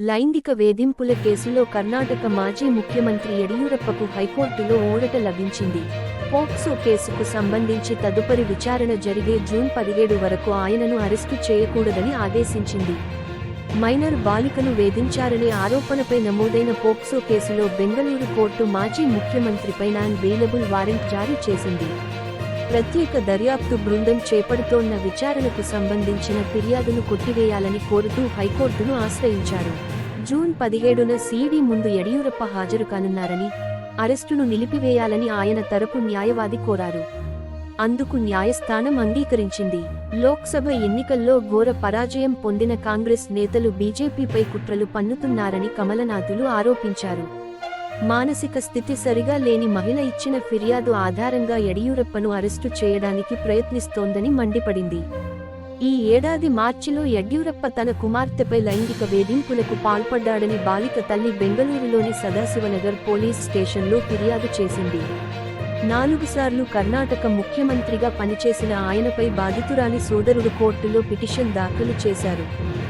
లైంగిక వేధింపుల కేసులో కర్ణాటక మాజీ ముఖ్యమంత్రి యడియూరప్పకు హైకోర్టులో ఊరట లభించింది. పోక్సో కేసుకు సంబంధించి తదుపరి విచారణ జరిగే జూన్ 17 వరకు ఆయనను అరెస్టు చేయకూడదని ఆదేశించింది. మైనర్ బాలికను వేధించారనే ఆరోపణపై నమోదైన పోక్సో కేసులో బెంగళూరు కోర్టు మాజీ ముఖ్యమంత్రిపై నాన్ బెయిలబుల్ వారెంట్ జారీ చేసింది. ప్రత్యేక దర్యాప్తు బృందం చేపడుతోన్న విచారణకు సంబంధించిన ఫిర్యాదును కొట్టివేయాలని కోరుతూ హైకోర్టును ఆశ్రయించారు. జూన్ 17న సీడీ ముందు యడియూరప్ప హాజరు కానున్నారని, అరెస్టును నిలిపివేయాలని ఆయన తరపు న్యాయవాది కోరారు. అందుకు న్యాయస్థానం అంగీకరించింది. లోక్సభ ఎన్నికల్లో ఘోర పరాజయం పొందిన కాంగ్రెస్ నేతలు బీజేపీపై కుట్రలు పన్నుతున్నారని కమలనాథులు ఆరోపించారు. మానసిక స్థితి సరిగా లేని మహిళ ఇచ్చిన ఫిర్యాదు ఆధారంగా యడియూరప్పను అరెస్టు చేయడానికి ప్రయత్నిస్తోందని మండిపడింది. ఈ ఏడాది మార్చిలో యడ్యూరప్ప తన కుమార్తెపై లైంగిక వేధింపులకు పాల్పడ్డాడని బాలిక తల్లి బెంగళూరులోని సదాశివనగర్ పోలీస్ స్టేషన్లో ఫిర్యాదు చేసింది. 4 సార్లు కర్ణాటక ముఖ్యమంత్రిగా పనిచేసిన ఆయనపై బాధితురాలి సోదరుడు కోర్టులో పిటిషన్ దాఖలు చేశారు.